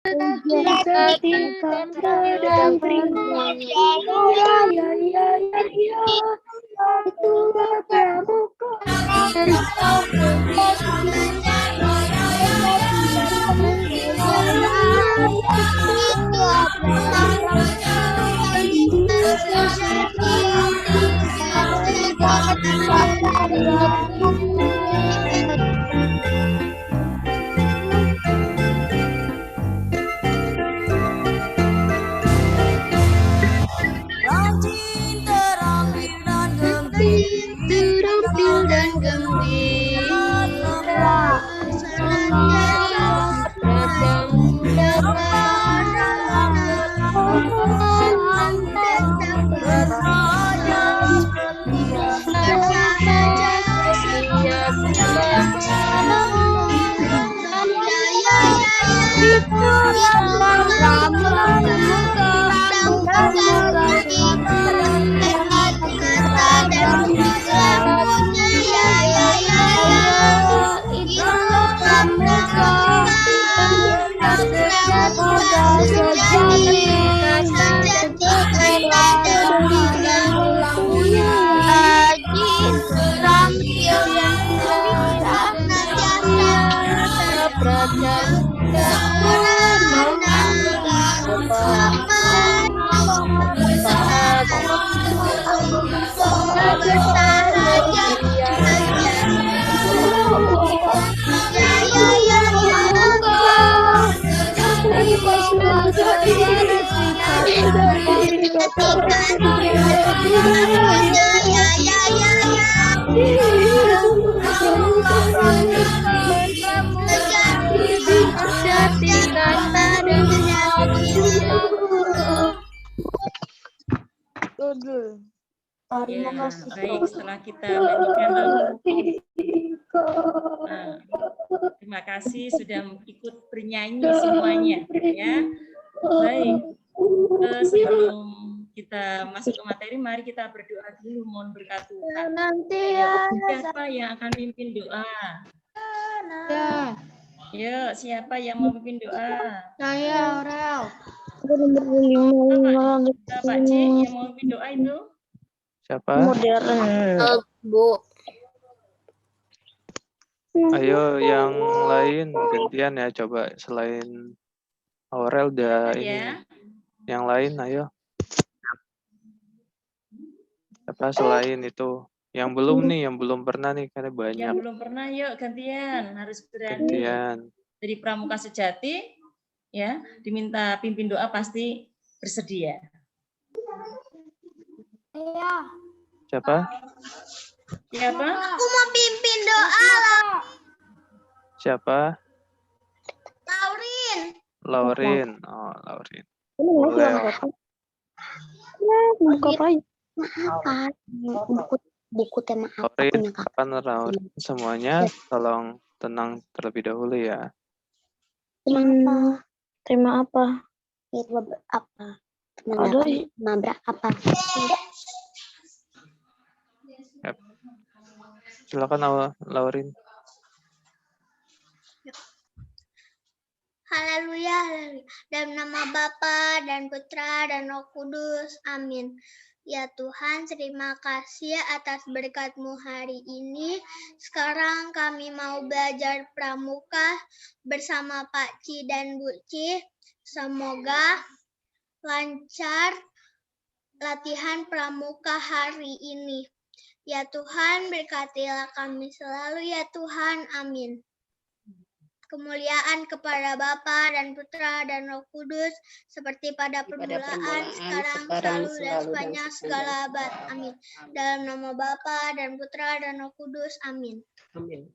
ketika sedang rindu. Ya, ya, ya, ya, ya. Itulah pramuka. Rajin, terampil dan gembira, Terampil dan gembira, senantiasa bertemu bersahaja setia, setiap itulah pramuka, pramuka itulah pramuka, pramuka sejati, dan waktunya rajin terampil dan gembira, bercanda Ya, baik, setelah kita nyanyikan lagu, terima kasih sudah ikut bernyanyi semuanya, ya. Baik, sebelum kita masuk ke materi, mari kita berdoa dulu, mohon berkat Tuhan. Siapa yang akan pimpin doa? Ya, siapa yang mau pimpin doa? Saya Aurel. Pak C yang mau pimpin doa itu? Siapa? Modern. Bu. Ayo yang lain gantian ya, coba selain Aurel udah ini. Ya. Yang lain ayo. Apa selain itu? Yang belum nih, yang belum pernah nih karena banyak. Yang belum pernah yuk gantian, harus berani. Gantian. Dari Pramuka Sejati ya, diminta pimpin doa pasti bersedia. Iya. Siapa? Siapa? Aku mau pimpin doa. Siapa? Laurin. Oh, Laurin. Boleh. Buku tema apa? Laurin, kapan Laurin? Semuanya tolong tenang terlebih dahulu ya. Terima apa? Itu apa? Ada Nabrak apa? Silakan Laurin. Haleluya, haleluya. Dalam nama Bapa dan Putra dan Roh Kudus. Amin. Ya Tuhan, terima kasih atas berkat-Mu hari ini. Sekarang kami mau belajar pramuka bersama Pak Ci dan Bu Ci. Semoga lancar latihan pramuka hari ini. Ya Tuhan, berkatilah kami selalu ya Tuhan. Amin. Kemuliaan kepada Bapa dan Putra dan Roh Kudus, seperti pada permulaan, sekarang, selalu, dan sepanjang segala abad. Amin. Dalam nama Bapa dan Putra dan Roh Kudus. Amin. Amin.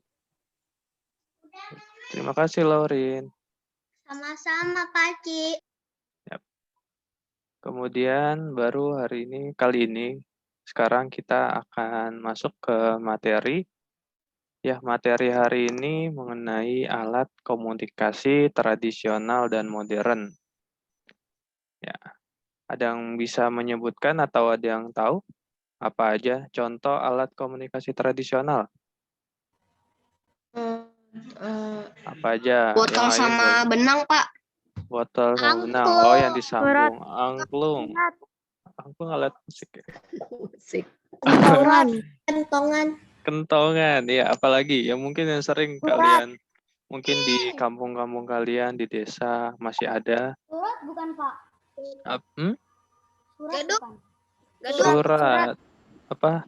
Terima kasih, Laurin. Sama-sama, Pak Ci. Yap. Kemudian baru kali ini, sekarang kita akan masuk ke materi. Ya, materi hari ini mengenai alat komunikasi tradisional dan modern. Ya, ada yang bisa menyebutkan atau ada yang tahu apa aja contoh alat komunikasi tradisional? Apa aja? botol sama benang, Pak. Botol sama benang. Angklung. Oh, yang disambung. Angklung. Angklung alat musik ya. Musik. Kentongan. Kentongan. Kentongan, ya apalagi yang mungkin yang sering kalian, mungkin di kampung-kampung kalian, di desa masih ada. Surat bukan, Pak? Gaduk. Surat. Apa?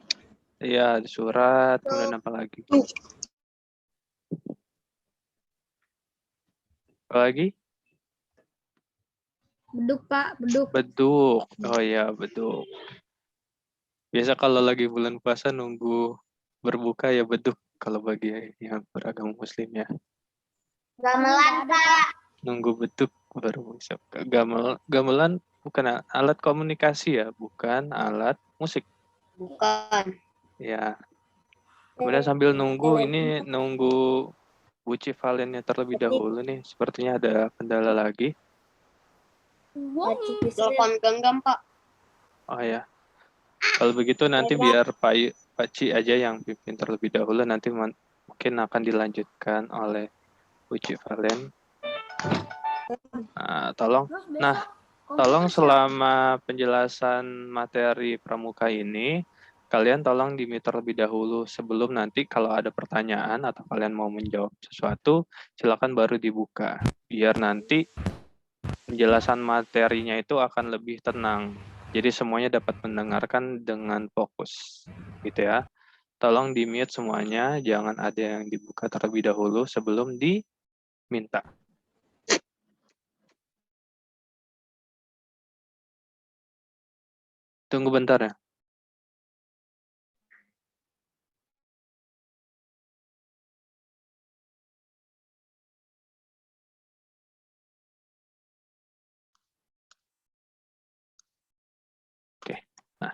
Iya, surat. Kemudian apa lagi? Apa lagi? Beduk, Pak. Beduk. Beduk. Oh iya, beduk. Biasa kalau lagi bulan puasa nunggu berbuka ya beduk kalau bagi yang beragama muslim ya. Gamelan, Pak. Nunggu beduk baru bisa buka. Gamelan bukan alat komunikasi ya, bukan alat musik. Bukan. Ya. Kemudian sambil nunggu ini nunggu Buci Valennya terlebih dahulu nih. Sepertinya ada kendala lagi. Telepon genggam, Pak. Oh ya. Kalau begitu nanti biar Pak Ci aja yang pimpin terlebih dahulu, nanti mungkin akan dilanjutkan oleh Buci Valen. Tolong selama penjelasan materi pramuka ini, kalian tolong di-mute terlebih dahulu sebelum nanti kalau ada pertanyaan atau kalian mau menjawab sesuatu, silakan baru dibuka. Biar nanti penjelasan materinya itu akan lebih tenang. Jadi semuanya dapat mendengarkan dengan fokus. Gitu ya. Tolong di-mute semuanya, jangan ada yang dibuka terlebih dahulu sebelum diminta. Tunggu bentar ya. Oke. Nah,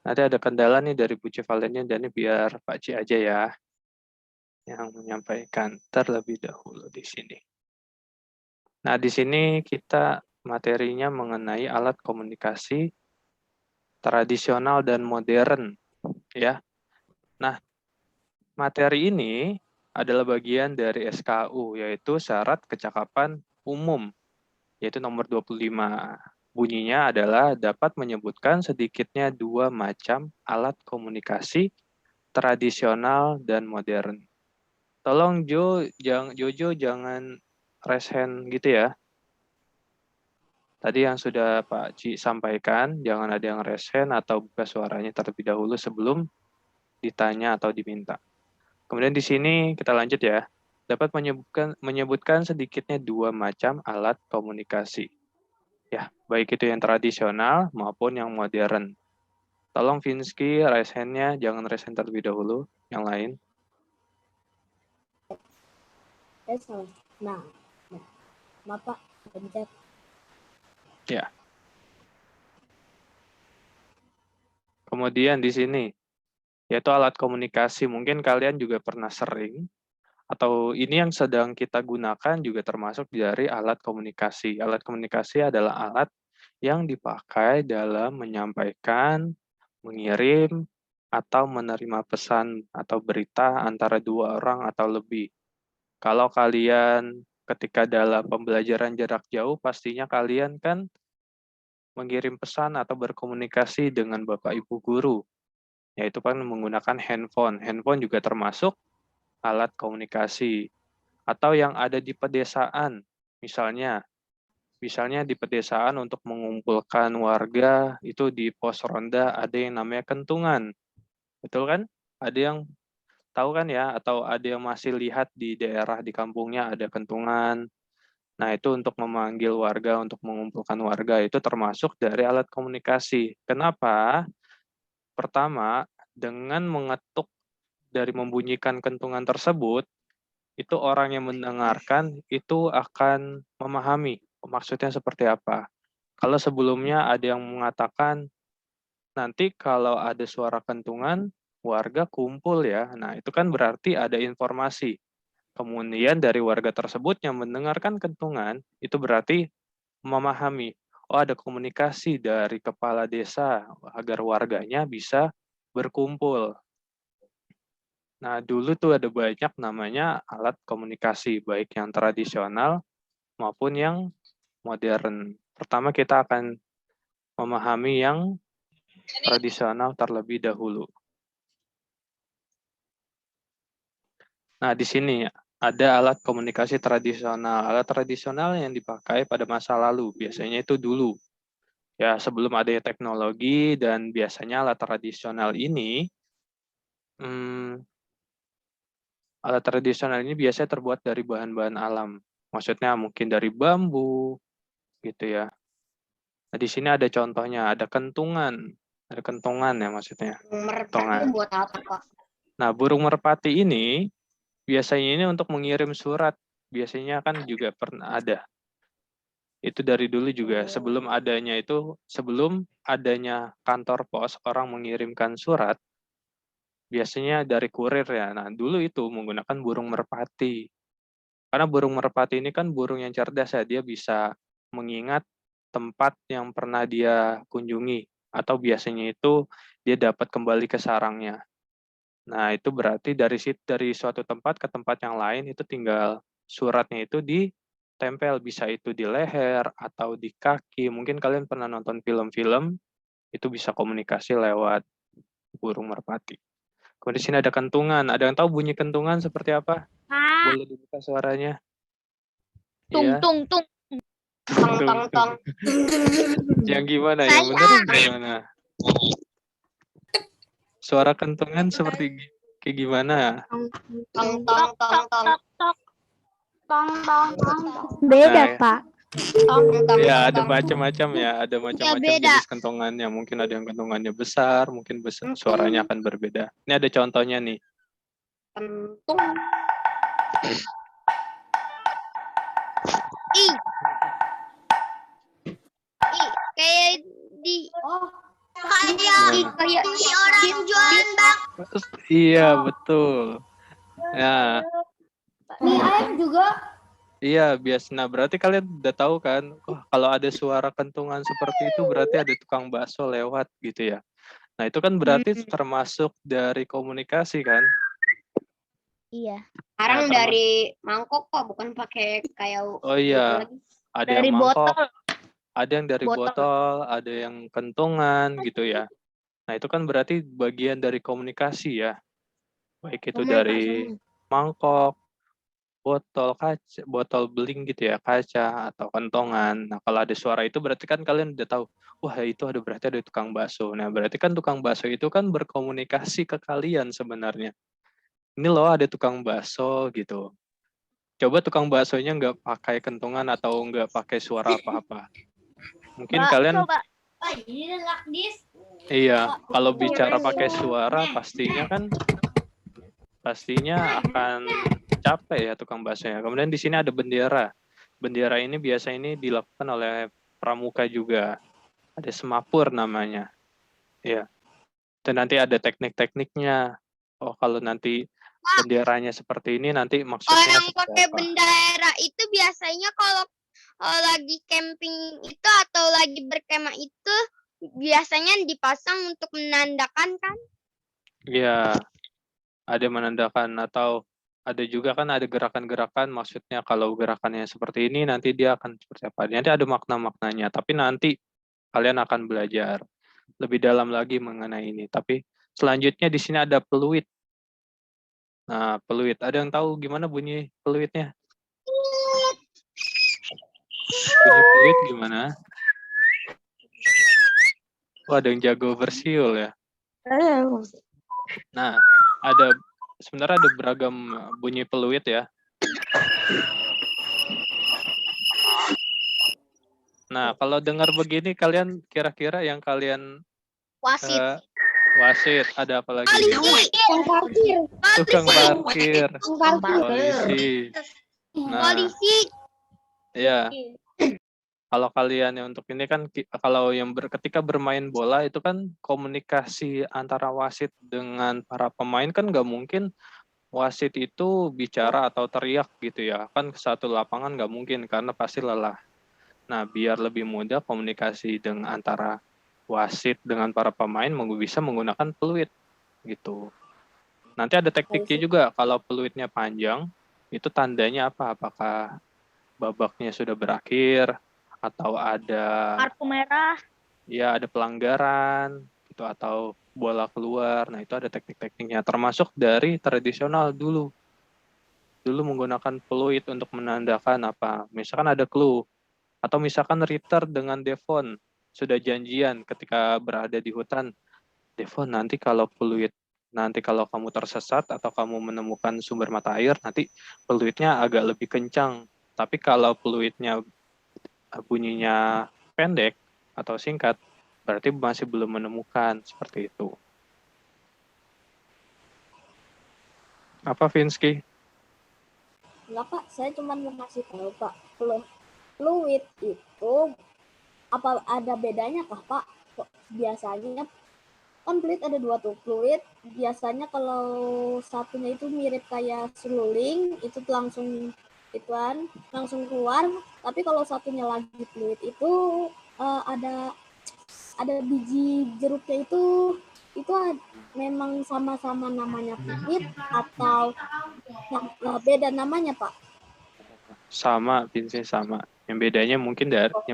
nanti ada kendala nih dari Buci Valennya, dan ini biar Pak Ci aja ya yang menyampaikan terlebih dahulu di sini. Nah, di sini kita materinya mengenai alat komunikasi tradisional dan modern, ya. Nah, materi ini adalah bagian dari SKU, yaitu Syarat Kecakapan Umum, yaitu nomor 25. Bunyinya adalah dapat menyebutkan sedikitnya 2 macam alat komunikasi tradisional dan modern. Tolong Jojo jangan raise hand gitu ya. Tadi yang sudah Pak Ci sampaikan, jangan ada yang raise hand atau buka suaranya terlebih dahulu sebelum ditanya atau diminta. Kemudian di sini kita lanjut ya. Dapat menyebutkan sedikitnya 2 macam alat komunikasi. Ya, baik itu yang tradisional maupun yang modern. Tolong Vinsky raise hand-nya, jangan raise hand terlebih dahulu. Yang lain. Nah, Bapak pencet. Ya. Kemudian di sini, yaitu alat komunikasi. Mungkin kalian juga pernah sering, atau ini yang sedang kita gunakan juga termasuk dari alat komunikasi. Alat komunikasi adalah alat yang dipakai dalam menyampaikan, mengirim, atau menerima pesan atau berita antara 2 orang atau lebih. Kalau kalian ketika dalam pembelajaran jarak jauh, pastinya kalian kan mengirim pesan atau berkomunikasi dengan Bapak Ibu Guru, yaitu kan menggunakan handphone. Handphone juga termasuk alat komunikasi. Atau yang ada di pedesaan, misalnya di pedesaan untuk mengumpulkan warga, itu di pos ronda ada yang namanya kentungan. Betul kan? Ada yang tahu kan ya, atau ada yang masih lihat di daerah di kampungnya ada kentungan. Nah, itu untuk memanggil warga, untuk mengumpulkan warga, itu termasuk dari alat komunikasi. Kenapa? Pertama, dengan mengetuk dari membunyikan kentungan tersebut, itu orang yang mendengarkan itu akan memahami maksudnya seperti apa. Kalau sebelumnya ada yang mengatakan, nanti kalau ada suara kentungan, warga kumpul ya. Nah, itu kan berarti ada informasi. Kemudian dari warga tersebut yang mendengarkan kentungan, itu berarti memahami, oh ada komunikasi dari kepala desa agar warganya bisa berkumpul. Nah, dulu tuh ada banyak namanya alat komunikasi, baik yang tradisional maupun yang modern. Pertama kita akan memahami yang tradisional terlebih dahulu. Nah, di sini ada alat komunikasi tradisional. Alat tradisional yang dipakai pada masa lalu, biasanya itu dulu. Ya, sebelum adanya teknologi dan biasanya alat tradisional ini, alat tradisional ini biasanya terbuat dari bahan-bahan alam. Maksudnya mungkin dari bambu, gitu ya. Nah, di sini ada contohnya, ada kentungan. Ada kentungan ya maksudnya. Merpati buat apa, Pak? Nah, burung merpati ini biasanya ini untuk mengirim surat. Biasanya kan juga pernah ada. Itu dari dulu juga. Sebelum adanya kantor pos, orang mengirimkan surat, biasanya dari kurir ya. Nah, dulu itu menggunakan burung merpati. Karena burung merpati ini kan burung yang cerdas ya. Dia bisa mengingat tempat yang pernah dia kunjungi. Atau biasanya itu dia dapat kembali ke sarangnya. Nah, itu berarti dari suatu tempat ke tempat yang lain itu tinggal suratnya itu ditempel, bisa itu di leher atau di kaki. Mungkin kalian pernah nonton film-film, itu bisa komunikasi lewat burung merpati. Kemudian di sini ada kentungan. Ada yang tahu bunyi kentungan seperti apa? Boleh dibuka suaranya? Tung Iya. tung tung. Tung, tung, tung. Yang gimana? Yang benar gimana? Suara kentungan seperti kayak gimana? Tong tong tong tong tong. Beda, Nah, Pak. ya, ada macam-macam ya, ada macam-macam beda. jenis kentongannya. Mungkin ada yang kentongannya besar, mungkin suaranya akan berbeda. Ini ada contohnya nih. Kentung. Kayak di Gimana? di orang jualan bak. Iya, betul. Ya, Mie ayam juga. iya, biasa. Nah, berarti kalian udah tahu kan, kalau ada suara kentungan seperti itu berarti ada tukang bakso lewat gitu ya. Nah, itu kan berarti termasuk dari komunikasi kan? Iya. Nah, Sekarang dari mangkok kok, bukan pakai kayak Oh iya, lagi. ada Dari yang mangkok, botol. ada yang dari botol, ada yang kentungan gitu ya. Nah, itu kan berarti bagian dari komunikasi ya. Baik itu dari mangkok, botol kaca, botol beling gitu ya, kaca atau kentongan. Nah, kalau ada suara itu berarti kan kalian udah tahu, wah itu berarti ada tukang bakso. Nah, berarti kan tukang bakso itu kan berkomunikasi ke kalian sebenarnya. Ini loh ada tukang bakso gitu. Coba tukang baksonya nggak pakai kentongan atau nggak pakai suara apa-apa. Mungkin kalian Coba. iya, kalau bicara pakai suara pastinya akan capek ya tukang baksonya. Kemudian di sini ada bendera. Bendera ini biasa ini dilakukan oleh pramuka juga. Ada semapur namanya. Ya. Dan nanti ada teknik-tekniknya. Oh, kalau nanti benderanya seperti ini nanti maksudnya Orang seperti pakai apa? bendera itu biasanya kalau lagi camping itu atau lagi berkemah itu biasanya dipasang untuk menandakan kan? Iya, ada menandakan atau ada juga kan ada gerakan-gerakan, maksudnya kalau gerakannya seperti ini nanti dia akan seperti apa. Nanti ada makna-maknanya, tapi nanti kalian akan belajar lebih dalam lagi mengenai ini. Tapi selanjutnya di sini ada peluit. Nah, peluit. Ada yang tahu gimana bunyi peluitnya? Bunyi peluit gimana? Oh, ada yang jago bersiul ya. Nah, sebenarnya ada beragam bunyi peluit ya. Nah, kalau dengar begini kalian kira-kira yang kalian Wasit. wasit, ada apa lagi? Tukang parkir, polisi. Nah, Polisi. ya. Kalau kalian yang untuk ini kan kalau yang ketika bermain bola itu kan komunikasi antara wasit dengan para pemain kan nggak mungkin wasit itu bicara atau teriak gitu ya. Kan ke satu lapangan nggak mungkin karena pasti lelah. Nah, biar lebih mudah komunikasi dengan antara wasit dengan para pemain bisa menggunakan peluit gitu. Nanti ada tekniknya juga. Kalau peluitnya panjang, itu tandanya apa? Apakah babaknya sudah berakhir atau ada Kartu merah. ya ada pelanggaran gitu atau bola keluar. Nah, itu ada teknik-tekniknya termasuk dari tradisional dulu. Dulu menggunakan fluid untuk menandakan apa? Misalkan ada clue atau misalkan Ritter dengan Devon sudah janjian ketika berada di hutan. Devon, nanti kalau kamu tersesat atau kamu menemukan sumber mata air, nanti fluidnya agak lebih kencang. Tapi kalau fluidnya bunyinya pendek atau singkat, berarti masih belum menemukan, seperti itu. Apa, Vinsky? Enggak Pak, saya cuma mau kasih tahu Pak, fluid itu apa ada bedanya kah Pak? Kok biasanya kan fluid ada dua tuh fluid, biasanya kalau satunya itu mirip kayak seruling, itu langsung langsung keluar, tapi kalau satunya lagi fluid itu ada biji jeruknya itu memang sama-sama namanya fluid atau beda namanya Pak? Sama, Vinsky sama. Yang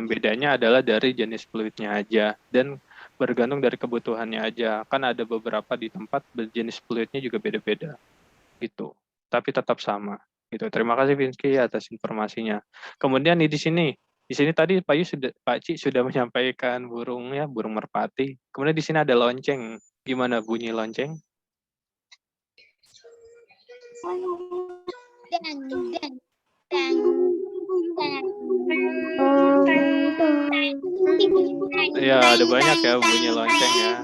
bedanya adalah dari jenis fluidnya aja dan bergantung dari kebutuhannya aja. Kan ada beberapa di tempat jenis fluidnya juga beda-beda gitu. Tapi tetap sama gitu. Terima kasih Vinsky atas informasinya. Kemudian di sini tadi Pak Ci sudah menyampaikan burung merpati. Kemudian di sini ada lonceng. Gimana bunyi lonceng? Deng, deng, deng, deng. Ya, ada banyak ya bunyi lonceng ya.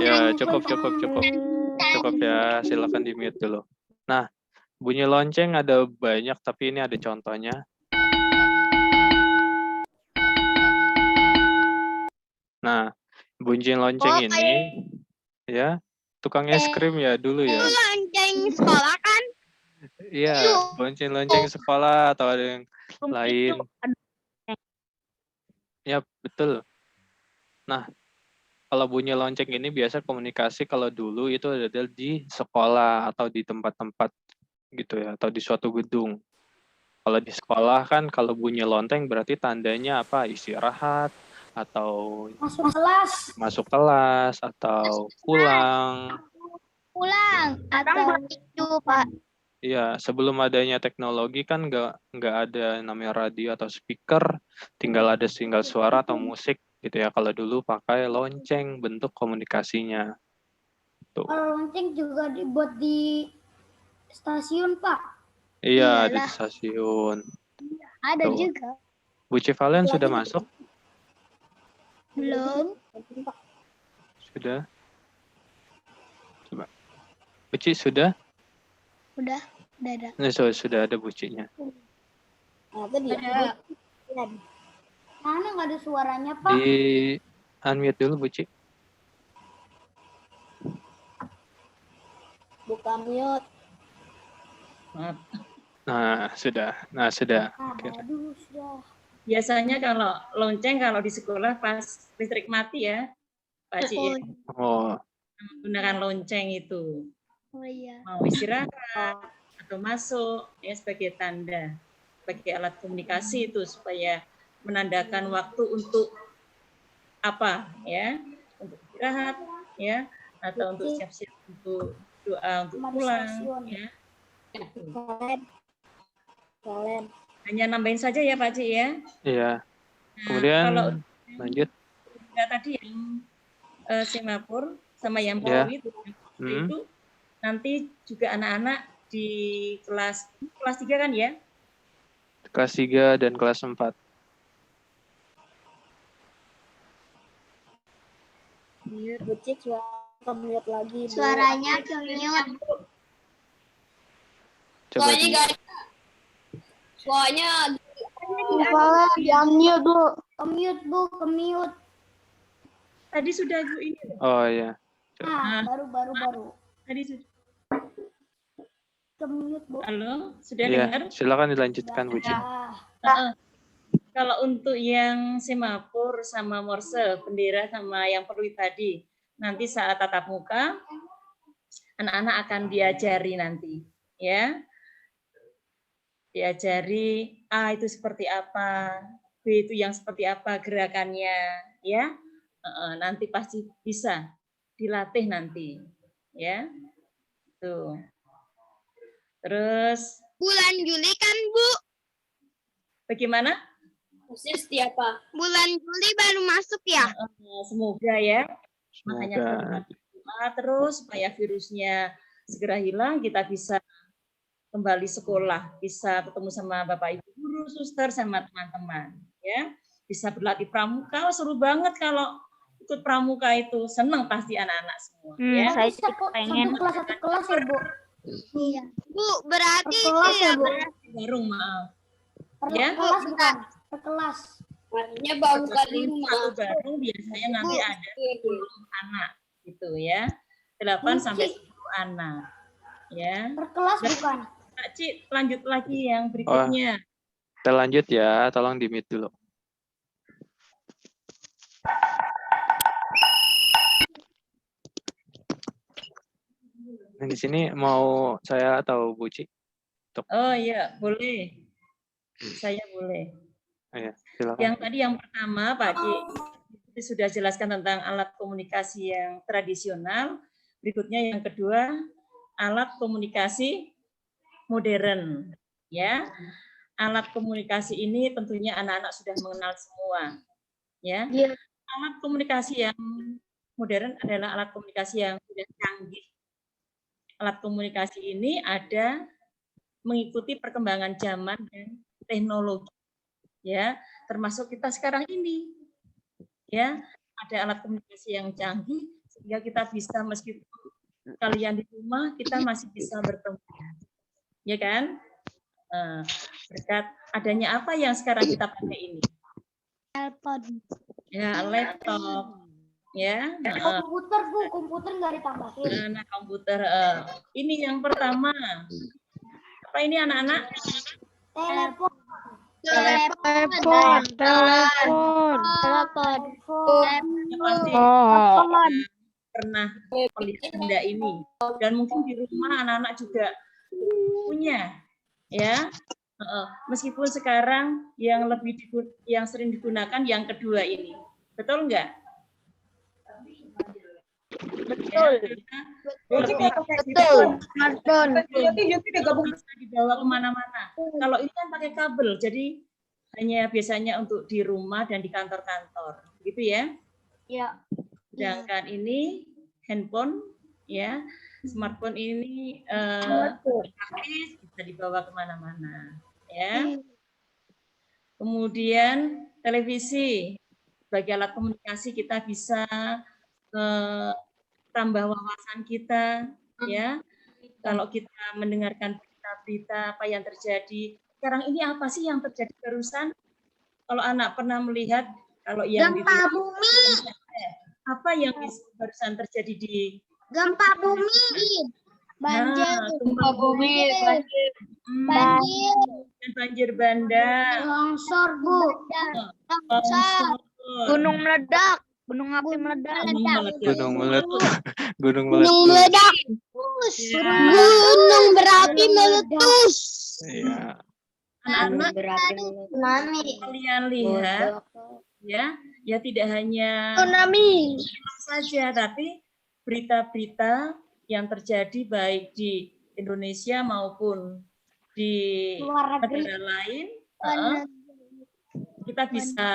Ya, cukup ya. Silakan di-mute dulu. Nah, bunyi lonceng ada banyak, tapi ini ada contohnya. Nah, bunyi lonceng ini, ya, tukang es krim ya dulu ya. Lonceng sekolah kan? Iya, lonceng sekolah atau ada yang lain. Ya, betul. Nah, kalau bunyi lonceng ini biasa komunikasi kalau dulu itu ada di sekolah atau di tempat-tempat gitu ya, atau di suatu gedung. Kalau di sekolah kan kalau bunyi lonceng berarti tandanya apa? Istirahat atau masuk kelas atau pulang. Atau itu Pak. Iya, sebelum adanya teknologi kan nggak ada namanya radio atau speaker, tinggal ada single suara atau musik gitu ya. Kalau dulu pakai lonceng bentuk komunikasinya. Tuh. Lonceng juga dibuat di stasiun, Pak. Iya, ada di Iyalah. stasiun. Ada Tuh. juga. Bu Civalen sudah masuk? Belum. Sudah. Coba. Buci sudah? Udah ada. Nah, sudah ada bucinya. Nah, tadi Ada. Mana nggak ada suaranya, Pak? Di unmute dulu, Buci. buka mute. Maaf. Nah, sudah. Oke. Aduh, sudah. Biasanya kalau lonceng kalau di sekolah pas listrik mati ya, Pak Ci, ya, Oh, menggunakan lonceng itu. Oh iya. Mau istirahat atau masuk ya sebagai tanda, sebagai alat komunikasi itu supaya menandakan waktu untuk apa ya, untuk istirahat ya, atau untuk siap-siap untuk doa untuk pulang ya. Kalian Hanya nambahin saja ya Pak Ci ya. iya. Nah, Kemudian kalau lanjut. tadi yang semapur sama yang Ya. fluid itu nanti juga anak-anak di kelas 3 kan ya? Kelas 3 dan kelas 4. Bucik suara mute lagi. Suaranya ke-mute. Coba di Soalnya Di-unmute, Bu. ke-mute. Tadi sudah Bu ini. Oh ya. Nah, baru. Tadi sudah. Ke-mute, Bu. Halo, sudah Iya, dengar? silakan dilanjutkan, Buci. Kalau untuk yang semapur sama morse, bendera sama yang fluid tadi, nanti saat tatap muka, anak-anak akan diajari nanti, ya. diajari A itu seperti apa, B itu yang seperti apa gerakannya, ya. Nanti pasti bisa dilatih nanti, ya. Tuh. Terus Bulan Juli kan, Bu? bagaimana? Bulan Juli baru masuk ya? Semoga ya. Makanya Semoga. berdoa terus supaya virusnya segera hilang, kita bisa kembali sekolah, bisa ketemu sama Bapak Ibu guru, suster, sama teman-teman, ya. Bisa berlatih pramuka, seru banget kalau ikut pramuka itu, senang pasti anak-anak semua, ya. Saya pengen satu kelas ya, Bu. Iya. Bu, berarti Per kelas ya, Bu. Barung, maaf. Per Ya. kelas bukan, per kelas. Artinya baru kali Satu barung biasanya nanti ada 10 anak, gitu ya. 8 sampai 10 anak, ya. Per kelas bukan. Kak Ci, lanjut lagi yang berikutnya. Kita lanjut ya, tolong di-mute dulu. Nah, di sini mau saya atau Bu Ci? Oh iya, boleh. Saya boleh. Ayo, silakan. Yang tadi yang pertama, Pak Ci, itu sudah jelaskan tentang alat komunikasi yang tradisional. Berikutnya yang kedua, alat komunikasi modern. Ya, alat komunikasi ini tentunya anak-anak sudah mengenal semua. Ya, alat komunikasi yang modern adalah alat komunikasi yang sudah canggih. Alat komunikasi ini ada mengikuti perkembangan zaman dan teknologi, ya, termasuk kita sekarang ini, ya, ada alat komunikasi yang canggih sehingga kita bisa meskipun kalian di rumah kita masih bisa bertemu, ya kan? Berkat adanya apa yang sekarang kita pakai ini? Telepon. Ya, laptop. Ya, Komputer, Bu, komputer nggak ditambahin. nah, komputer. Ini yang pertama. Apa ini anak-anak? Telepon. Telepon. Pasti pernah melihat benda ini. Dan mungkin di rumah anak-anak juga punya, ya. Meskipun sekarang yang sering digunakan yang kedua ini, betul nggak? Betul. Bisa dibawa kemana-mana. Kalau ini kan pakai kabel, jadi hanya biasanya untuk di rumah dan di kantor-kantor, gitu ya? Ya. Sedangkan ini handphone, ya, smartphone ini praktis, bisa dibawa kemana-mana, ya. Kemudian televisi, sebagai alat komunikasi kita bisa tambah wawasan kita, ya. Kalau kita mendengarkan berita-berita apa yang terjadi sekarang ini, apa sih yang terjadi barusan? Kalau anak pernah melihat kalau yang Gempa bumi. apa yang barusan terjadi di Gempa bumi. Banjir. gempa bumi, Banjir. banjir bandang, Longsor, Bu. longsor, Gunung meledak. Gunung api meledak. Gunung meledak. Gunung meledak. Gunung berapi meletus. Iya. Anak-anak Tsunami. kalian lihat, ya tidak hanya Tsunami. saja, tapi berita-berita yang terjadi baik di Indonesia maupun di Luar negeri. negara lain, kita bisa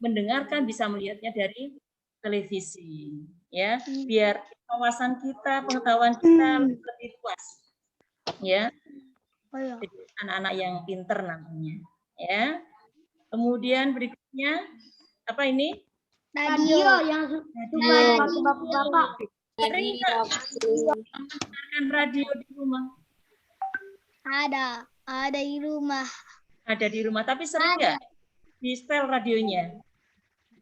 mendengarkan, bisa melihatnya dari televisi, ya, biar wawasan kita, pengetahuan kita lebih luas, ya. Jadi anak-anak yang pinter namanya, ya. Kemudian berikutnya apa ini? Radio yang suka dipakai bapak-bapak. Sering nggak mendengarkan radio di rumah? Ada di rumah. Ada di rumah, tapi sering nggak di setel radionya?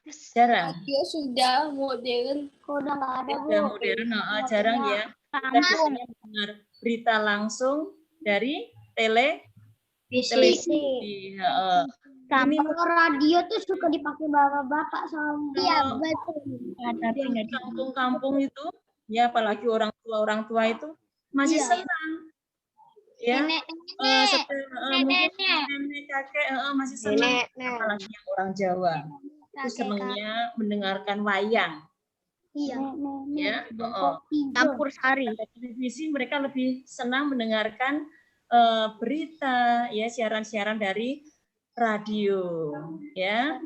Jarang. Dia sudah modern. Kok udah nggak ada, Bu? Sudah modern, jarang ya. Kita biasanya dengar berita langsung dari televisi. Kalau radio tuh suka dipakai bapak-bapak sama. Iya, betul. Di kampung-kampung itu, ya apalagi orang tua itu masih Iya. senang ya. Nenek, Mungkin nenek, kakek masih senang, apalagi yang orang Jawa. Itu senangnya mendengarkan wayang. Iya. Ya, campur sari. televisi mereka lebih senang mendengarkan berita, ya, siaran-siaran dari radio, ya.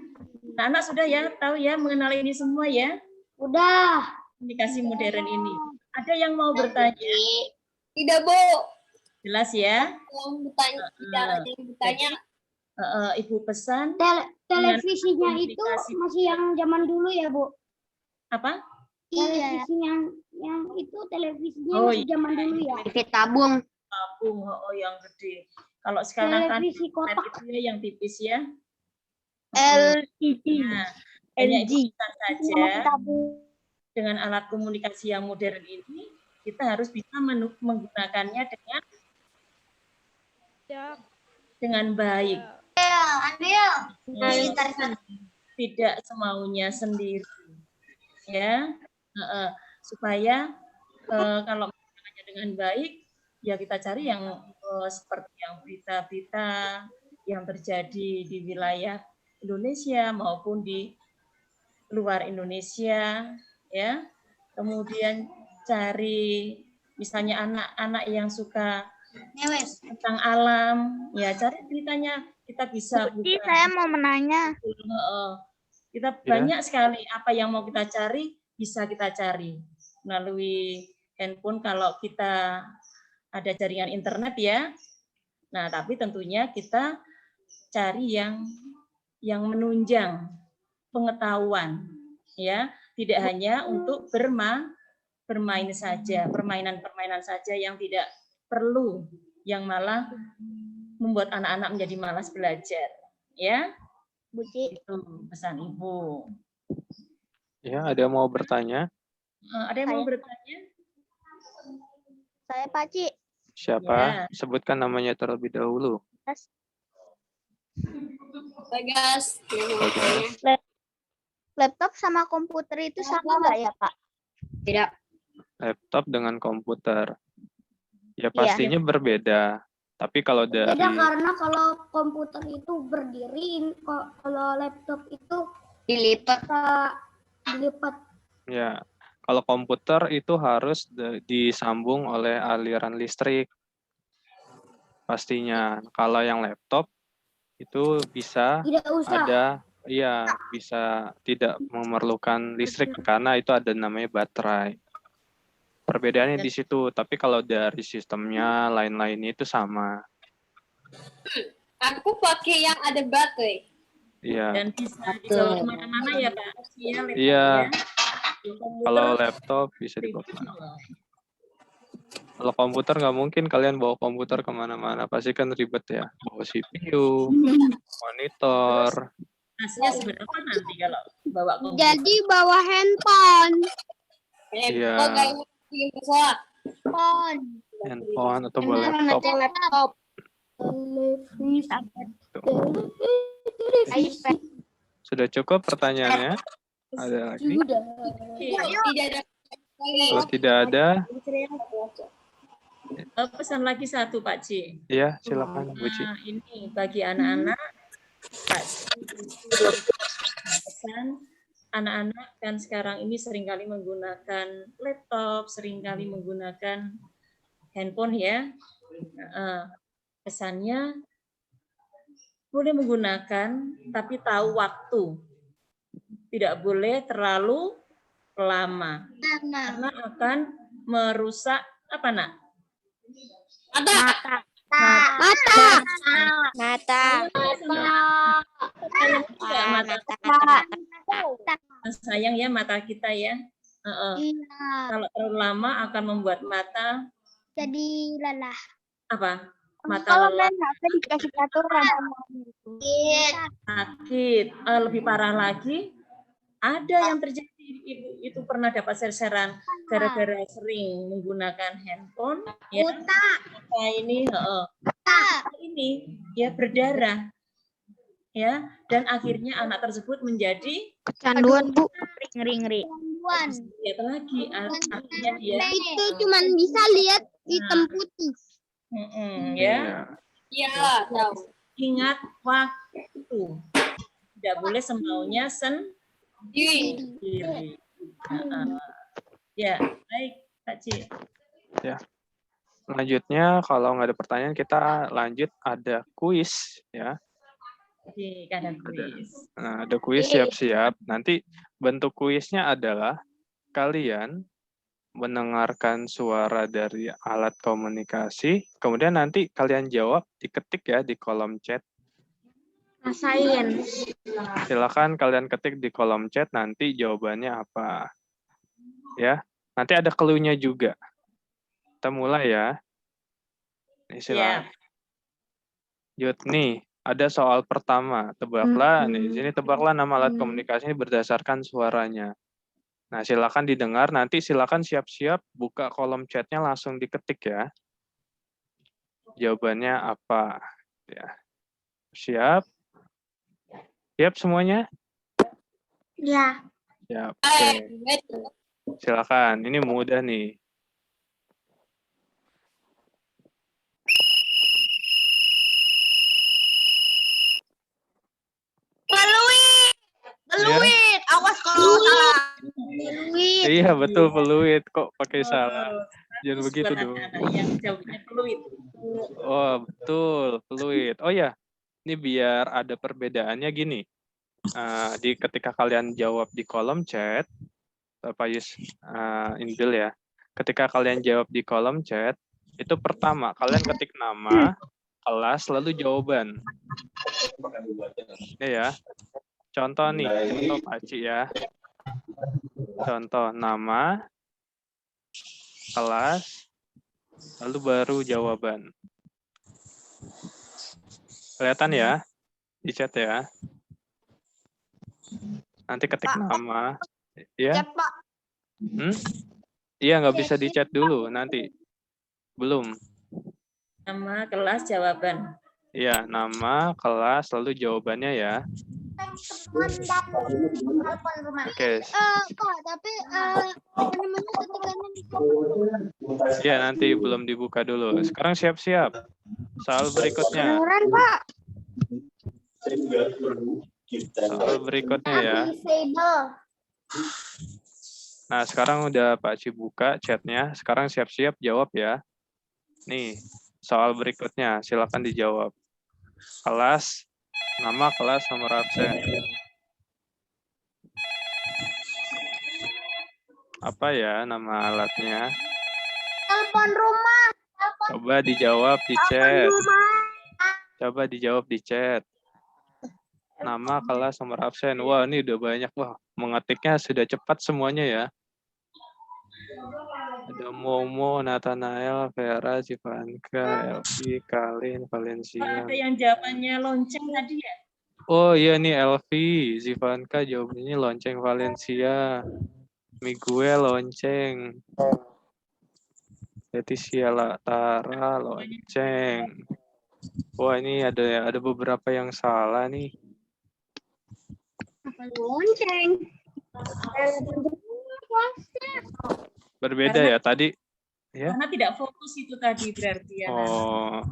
Nah, anak sudah ya tahu ya mengenal ini semua ya, Udah. komunikasi modern ini. Ada yang mau bertanya? Tidak, Bu. Jelas ya? Yang bertanya, yang bertanya. Ibu pesan Televisinya itu komunikasi. masih yang zaman dulu ya, Bu? Apa? Televisi yang itu televisinya Oh, masih zaman dulu ya? TV tabung. Tabung, yang gede. Kalau sekarang kan Televisi kotak. itu ya yang tipis ya. LED. Nah, hanya itu saja. Tabung. Dengan alat komunikasi yang modern ini, kita harus bisa menggunakannya dengan baik. Tidak semaunya sendiri, ya. Supaya kalau menggunakannya dengan baik, ya kita cari yang seperti yang berita-berita yang terjadi di wilayah Indonesia maupun di luar Indonesia, ya. Kemudian cari misalnya anak-anak yang suka tentang alam, ya cari beritanya. Kita bisa buka. Saya mau menanya. Kita banyak sekali apa yang mau kita cari, bisa kita cari melalui handphone kalau kita ada jaringan internet ya. Nah, tapi tentunya kita cari yang menunjang pengetahuan, ya, tidak hanya untuk bermain saja, permainan-permainan saja yang tidak perlu, yang malah membuat anak-anak menjadi malas belajar, ya. Itu pesan Ibu. Ya, ada yang mau bertanya? Ada yang mau bertanya? Saya Paci. Siapa? Ya. Sebutkan namanya terlebih dahulu. Bagas. Laptop sama komputer itu sama nggak ya, Pak? Tidak. Laptop dengan komputer. Ya pastinya berbeda. Tapi kalau dari Beda karena kalau komputer itu berdiri, kalau laptop itu Dilipat. dilipat. ya, kalau komputer itu harus disambung oleh aliran listrik. Pastinya. Kalau yang laptop itu bisa Tidak usah. bisa tidak memerlukan listrik karena itu ada namanya baterai. Perbedaannya di situ, tapi kalau dari sistemnya lain-lainnya itu sama. Aku pakai yang ada baterai. Iya. Dan bisa dibawa kemana-mana ya, Pak? Iya. Komputer Kalau laptop bisa dibawa kemana. Kalau komputer nggak mungkin kalian bawa komputer kemana-mana, pasti kan ribet ya. Bawa CPU, monitor. Hasilnya seberapa nanti kalau bawa komputer? Jadi bawa handphone. Iya. Handphone atau bawa laptop. Laptop. Sudah cukup pertanyaannya? Ada lagi? Tidak ada. Kalau tidak ada, Pesan lagi satu, Pak Ci. ya silakan Bu Ci. Nah, ini bagi anak-anak, Pak Ci, pesan anak-anak kan sekarang ini seringkali menggunakan laptop, seringkali menggunakan handphone ya. Pesannya boleh menggunakan, tapi tahu waktu. Tidak boleh terlalu lama, karena akan merusak apa nak? Mata. Sayang ya mata kita ya. Kalau terlalu lama akan membuat mata Jadi lelah. apa? Mata Kalau lelah, main HP dikasih peraturan. sakit. Lebih parah lagi, ada yang terjadi, Ibu itu pernah dapat serseran gara-gara sering menggunakan handphone. Ya, mata ini ya berdarah. Ya, dan akhirnya anak tersebut menjadi Kecanduan, Bu. Ring. lihat lagi, akhirnya dia Itu cuma bisa lihat hitam putih. Ya. Iya. Iya, tahu. Ingat waktu. Tidak boleh semaunya sendiri. Ya, baik, Kak Ci. Ya. Selanjutnya, kalau nggak ada pertanyaan, kita lanjut ada kuis ya. Oke, ada kuis. Nah, ada kuis, siap-siap. Nanti bentuk kuisnya adalah kalian mendengarkan suara dari alat komunikasi, kemudian nanti kalian jawab, diketik ya di kolom chat. Rasain. Silakan kalian ketik di kolom chat, nanti jawabannya apa. Ya, nanti ada clue-nya juga. Kita mulai ya. Nih, silakan. Yud, nih, ada soal pertama. Tebaklah, nih, sini tebaklah nama alat komunikasi ini berdasarkan suaranya. Nah, silakan didengar, nanti silakan siap-siap buka kolom chatnya langsung diketik ya. Jawabannya apa? Ya. Siap? Siap semuanya? Ya. Siap. Oke. Silakan, ini mudah nih. Peluit, awas kalau salah. Iya, betul, peluit. Kok pakai salah? Jangan begitu dong. Yang jawabnya peluit. Oh, betul, peluit. Oh ya, ini biar ada perbedaannya gini. Ketika kalian jawab di kolom chat, Pak Yus Indil ya, ketika kalian jawab di kolom chat, itu pertama, kalian ketik nama, kelas, lalu jawaban. Ya. Contoh nih, contoh Pak Ci ya. Contoh nama, kelas, lalu baru jawaban. Kelihatan ya di chat ya. Nanti ketik nama, ya. Iya, nggak bisa di chat dulu nanti. Belum. Nama, kelas, jawaban. Iya, nama, kelas, lalu jawabannya ya. Oke. Kak, tapi namanya ketikannya Iya, nanti belum dibuka dulu. Sekarang siap-siap. Soal berikutnya. Pak. Soal berikutnya ya. Nah, sekarang udah Pak Ci buka chatnya. Sekarang siap-siap jawab ya. Nih, soal berikutnya. Silakan dijawab. Kelas, nama, kelas, nomor absen. Apa ya nama alatnya? Telepon rumah. Coba dijawab di chat. Coba dijawab di chat. Nama, kelas, nomor absen. Wah, ini udah banyak. Wah, mengetiknya sudah cepat semuanya ya. Ada Momo, Nathanael, Vera, Zivanka, Elvi, Kalin, Valencia. Ada yang jawabannya lonceng tadi ya? Oh iya nih Elvi, Zivanka jawabannya lonceng Valencia. Miguel lonceng. Leticia Latara lonceng. Wah, ini ada beberapa yang salah nih. Lonceng. Berbeda ya tadi. Ya. Karena tidak fokus itu tadi berarti ya. Oh,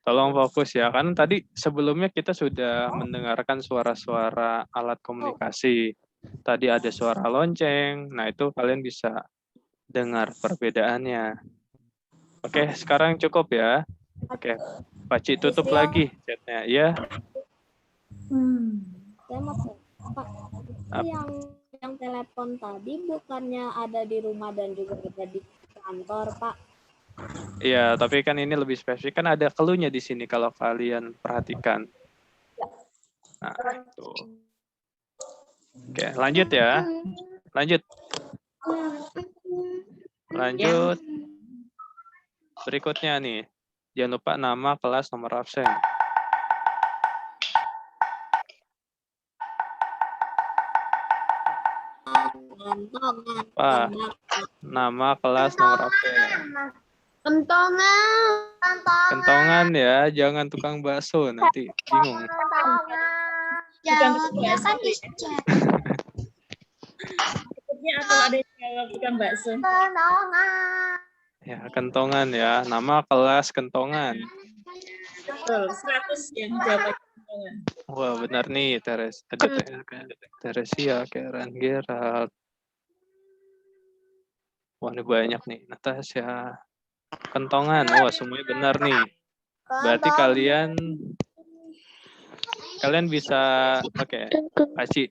tolong fokus ya. Karena tadi sebelumnya kita sudah mendengarkan suara-suara alat komunikasi. Tadi ada suara lonceng. Nah, itu kalian bisa dengar perbedaannya. Oke, sekarang cukup ya. Oke, Pak Ci tutup lagi chatnya ya. Saya mau Pak, yang telepon tadi bukannya ada di rumah dan juga ada di kantor, Pak? Iya, tapi kan ini lebih spesifik. Kan ada clue-nya di sini kalau kalian perhatikan. Nah, itu. Oke, lanjut ya. Lanjut. Lanjut. Berikutnya nih. Jangan lupa nama, kelas, nomor absen. Pak, nama, kelas, nomor absen. Kentongan ya, jangan tukang bakso nanti bingung. Jawabnya kan di chat. Maksudnya kalau ada yang jawab bukan bakso. Ya, kentongan ya. Nama kelas kentongan. Betul, 100 yang jawab kentongan. Wah, benar nih, ada Teresia, Karen, Gerald. Wah, ini banyak nih. Natasha, kentongan. Wah, semuanya benar nih. Berarti kalian bisa Paci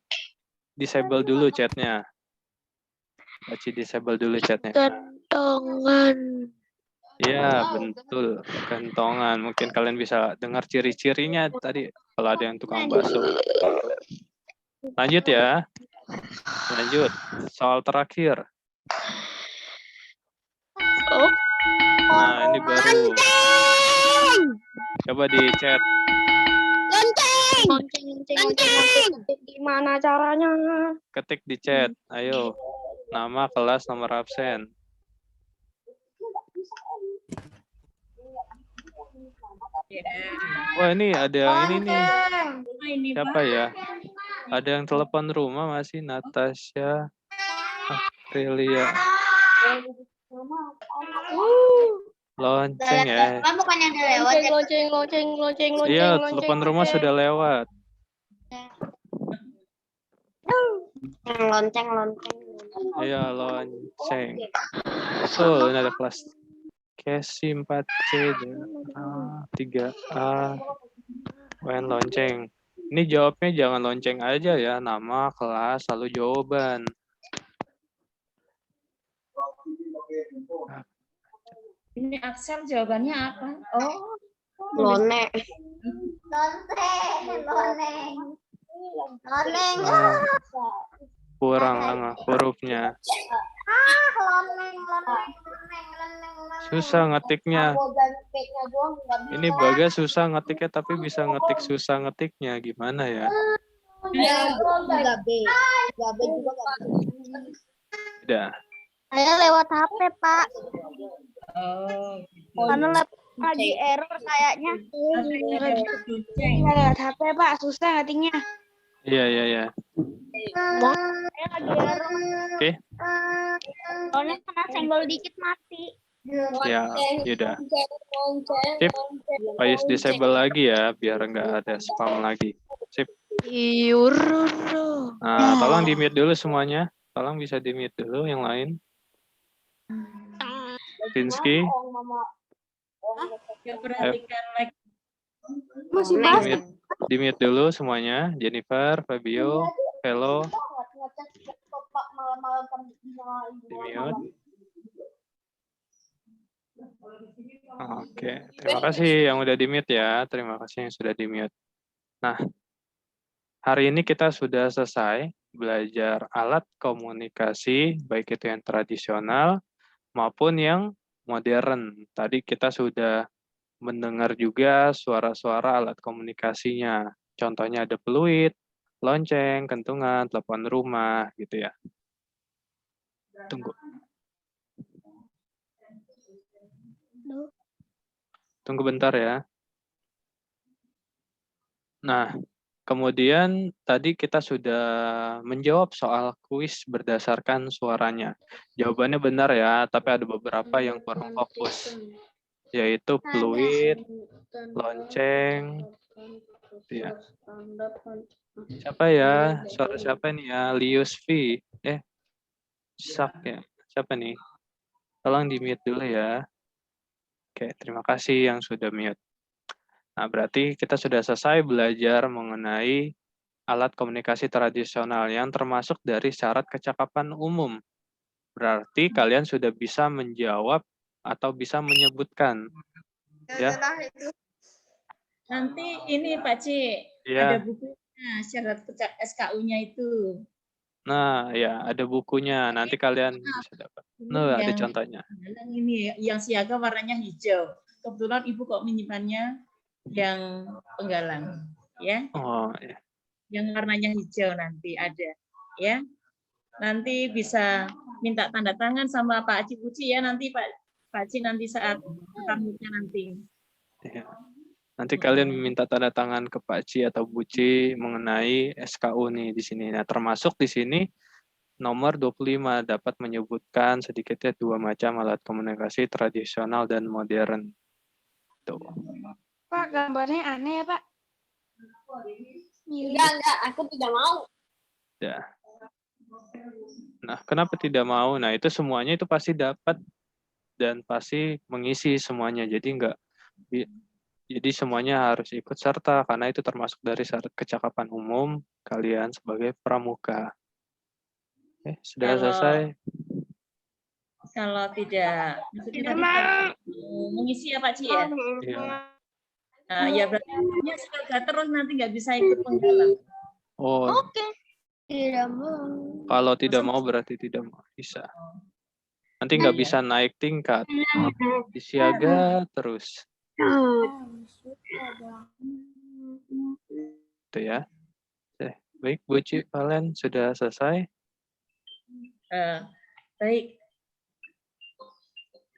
disable dulu chatnya. Paci disable dulu chatnya. Kentongan. Ya, betul. Kentongan. Mungkin kalian bisa dengar ciri-cirinya tadi kalau ada yang tukang bakso. Lanjut ya. Lanjut. Soal terakhir. Oh. Nah, ini baru. Coba di chat. Lonceng. Gimana caranya? Ketik di chat. Ayo. Nama, kelas, nomor absen. Ya. Wah, ini ada yang ini nih. Ini Siapa ya? Ada yang telepon rumah masih Natasha Aprilia. Lonceng ya. Kan bukannya udah lewat ya? Lonceng. Iya, telepon rumah sudah lewat. Lonceng. Iya, lonceng. Betul, ini ada kelas Kesi 4C, 3A, UN lonceng. Ini jawabnya jangan lonceng aja ya, nama, kelas, lalu jawaban. Ini Axel jawabannya apa? Oh, Lone. Loneng. Kurang hurufnya. Susah ngetiknya. Ini Bagas susah ngetiknya, tapi bisa ngetik susah ngetiknya. Gimana ya? Udah. Saya lewat HP, Pak. oh. Karena lagi error kayaknya. Lonceng. Lewat HP, Pak. Susah ngetiknya. Iya. Saya lagi error. Oke. Soalnya kena senggol dikit mati. Ya, yaudah. Sip. Payus disable lagi ya, biar nggak ada spam lagi. Sip. Nah, tolong di-mute dulu semuanya. Tolong bisa di-mute dulu yang lain. Tinsky. Ya, perhatikan like. Masih Di-mute dulu semuanya. Jennifer, Fabio, Velo. Di-mute. Oke, terima kasih yang udah di-mute ya. Terima kasih yang sudah di-mute. Nah, hari ini kita sudah selesai belajar alat komunikasi, baik itu yang tradisional maupun yang modern. Tadi kita sudah mendengar juga suara-suara alat komunikasinya. Contohnya ada peluit, lonceng, kentungan, telepon rumah, gitu ya. Tunggu bentar ya. Nah, kemudian tadi kita sudah menjawab soal kuis berdasarkan suaranya. Jawabannya benar ya, tapi ada beberapa yang kurang fokus, yaitu peluit, lonceng. Ya. Siapa ya? Suara siapa nih ya? Lius V. Sak ya. Siapa nih? Tolong di-mute dulu ya. Oke, terima kasih yang sudah mute. Nah, berarti kita sudah selesai belajar mengenai alat komunikasi tradisional yang termasuk dari syarat kecakapan umum. Berarti kalian sudah bisa menjawab atau bisa menyebutkan. Ya. Nanti ini Pak C, Ya. ada bukunya, syarat SKU-nya itu. Nah, ya, ada bukunya. Nanti kalian bisa dapat. Nah, ada contohnya. Ini yang siaga warnanya hijau. Kebetulan Ibu kok menyimpannya yang penggalang, ya. Oh, ya. Yang warnanya hijau nanti ada, ya. Nanti bisa minta tanda tangan sama Pak Aci Puci ya nanti Pak Aci nanti saat tamunya nanti. Ya. Nanti kalian meminta tanda tangan ke Pak Ci atau Bu Ci mengenai SKU nih di sini. Nah, termasuk di sini nomor 25 dapat menyebutkan sedikitnya 2 macam alat komunikasi tradisional dan modern. Tuh. Pak, gambarnya aneh ya, Pak? Enggak, aku tidak mau. Ya. Nah, kenapa tidak mau? Nah, itu semuanya itu pasti dapat dan pasti mengisi semuanya. Jadi semuanya harus ikut serta karena itu termasuk dari syarat kecakapan umum kalian sebagai pramuka. Sudah selesai? Kalau tidak, maksudnya tadi mengisi ya Pak Ci ya? Iya. Nah, ya berarti hanya sepeda terus nanti nggak bisa ikut penggalan. Oh, Tidak mau. kalau tidak mau berarti tidak mau. Bisa. Nanti nggak bisa naik tingkat. Disiaga terus. Itu ya. Baik, Bu Ci, Valen sudah selesai? Baik.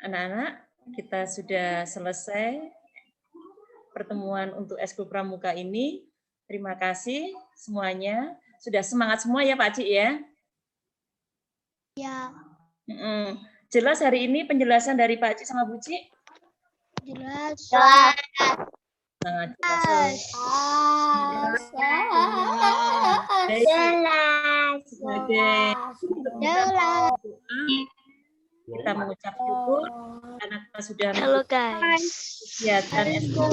Anak-anak, kita sudah selesai pertemuan untuk Eskul Pramuka ini. Terima kasih semuanya. Sudah semangat semua ya Pak Ci ya? Ya, Jelas hari ini penjelasan dari Pak Ci sama Bu Ci? jelas. Sangat jelas. Sebagai kita mengucap syukur karena kita sudah kegiatan Eskul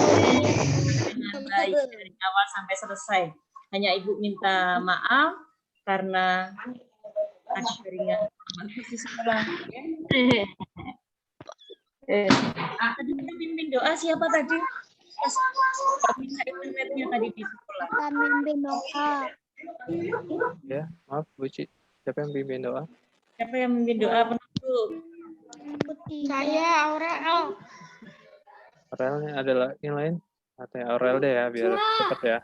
dengan baik dari awal sampai selesai. Hanya Ibu minta maaf karena ada keringat bagus di sekolah. Tadi pimpin doa siapa tadi? Bisa internetnya tadi di sekolah. Mimpin doa. Ya, maaf Bu Ci. Siapa yang pimpin doa? Siapa yang memimpin doa penutup? Saya Aurel. Aurelnya adalah yang lain? Atau Aurel deh ya, biar cepat ya.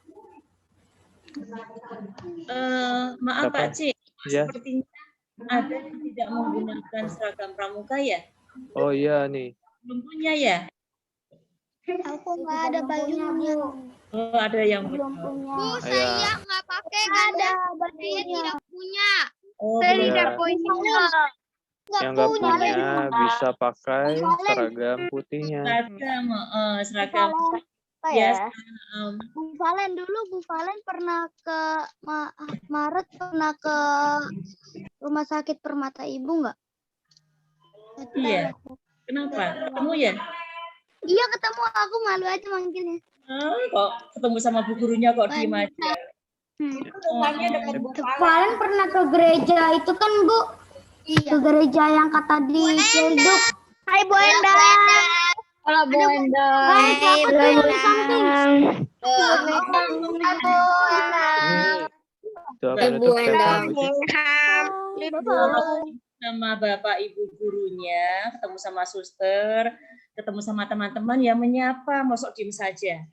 Maaf Siapa? Pak Ci, Iya. sepertinya ada yang tidak menggunakan seragam pramuka ya? Oh iya nih. Belum punya ya? Aku nggak ada bajunya. Oh, ada yang Belum belum. punya. Bu, saya nggak pakai, nggak ada bajunya. Saya tidak punya. Oh, Saya belum. tidak Ya. punya. Yang nggak punya bisa pakai seragam putihnya. Seragam Apa biasa. Bu Valen dulu, Bu Valen pernah ke Maret pernah ke Rumah Sakit Permata Ibu nggak? Iya. Kenapa? Ketemu ya? Iya ketemu, aku malu aja manggilnya. Kok ketemu sama bu gurunya kok diem aja? Valen pernah ke gereja itu kan Bu? Iya. Ke gereja yang kata di Cilduk. Hai Bu Endang. Halo Bu Endang. Hai, siapa tuh yang di samping? Itu apa itu? Siapa Bu Ci? Sama bapak ibu gurunya, ketemu sama suster, ketemu sama teman-teman yang menyapa, masuk diem saja.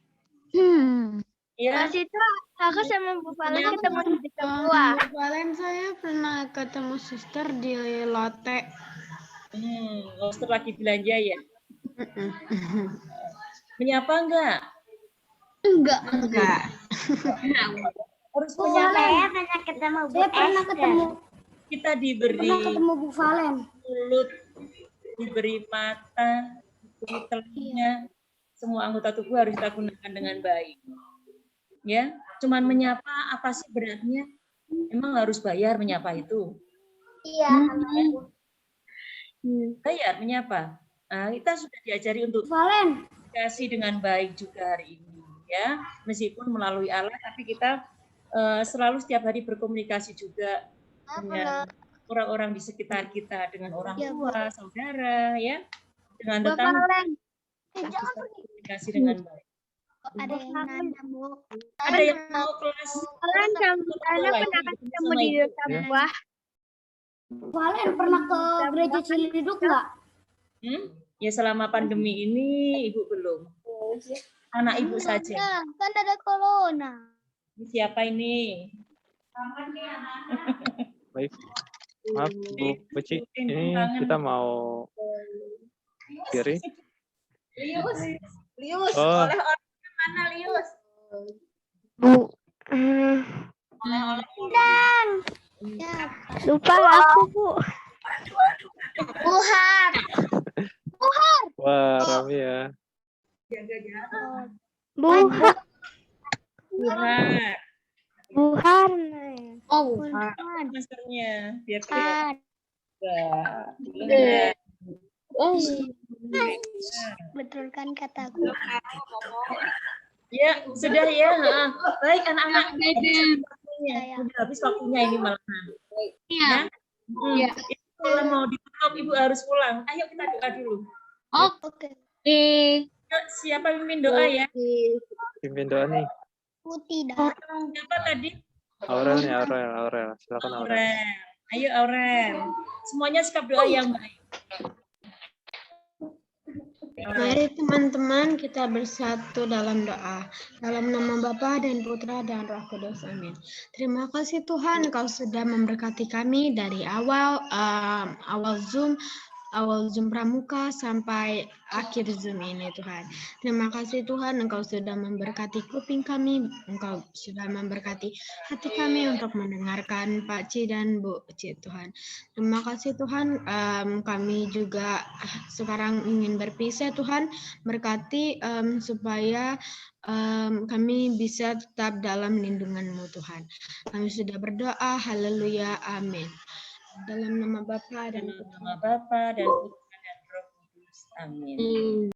Ya. Pas itu aku sama Bu Valen ketemu di sekolah. Bu Valen saya pernah ketemu suster di Lotte. Suster lagi belanja ya? Menyapa enggak? Enggak. Harus Bu menyapa. Valen, pernah ketemu saya pernah ketemu Kita diberi Bu Valen. mulut, diberi mata, diberi telinga, semua anggota tubuh harus kita gunakan dengan baik. Ya, cuman menyapa apa sih beratnya? Emang harus bayar menyapa itu? Iya. Bayar menyapa. Nah, kita sudah diajari untuk Valen. komunikasi dengan baik juga hari ini, ya. Meskipun melalui alat, tapi kita selalu setiap hari berkomunikasi juga dengan orang-orang di sekitar kita, dengan orang tua, saudara, ya, dengan tetangga. Kita komunikasi dengan baik. Ada yang nanya, Bu. Ada yang mau kelas? Valen pernah ketemu di desa buah. Valen pernah ke gereja Cilduk nggak? Ya selama pandemi ini Ibu belum. Anak Ibu saja. Kan ada corona. Ini siapa ini? Baik. Maaf Bu Ci, ini kita mau kiri. Lius, Oh. oleh-oleh mana Lius? Bu. Oleh-oleh. Ya. Lupa aku, Bu. Buhar. Wah, rame ya. Buhar. Buhar. Buhar. Oh, Masternya biar kelihatan. Buhar. Betul kan kataku? Ya, sudah ya. Baik anak-anak. Ya. Udah habis waktunya ini malahan. iya. Ya. Kalau mau ditutup Ibu harus pulang. Ayo kita doa dulu. Oke. Yuk, siapa pimpin doa ya? Pimpin doa nih. Putih dah. Siapa tadi? Aurel nih, Aurel. Silakan Aurel. Aurel. Ayo Aurel. Semuanya sikap doa yang baik. Mari teman-teman kita bersatu dalam doa. Dalam nama Bapa dan Putra dan Roh Kudus. Amin. Terima kasih Tuhan, Engkau sudah memberkati kami dari awal Zoom Pramuka sampai akhir Zoom ini Tuhan. Terima kasih Tuhan, Engkau sudah memberkati kuping kami, Engkau sudah memberkati hati kami untuk mendengarkan Pak Ci dan Bu Ci Tuhan. Terima kasih Tuhan, kami juga sekarang ingin berpisah Tuhan, berkati supaya kami bisa tetap dalam lindungan-Mu Tuhan. Kami sudah berdoa, haleluya, amin. Dalam nama Bapa dan Dalam nama Bapa dan Putra dan Roh Kudus. Amin.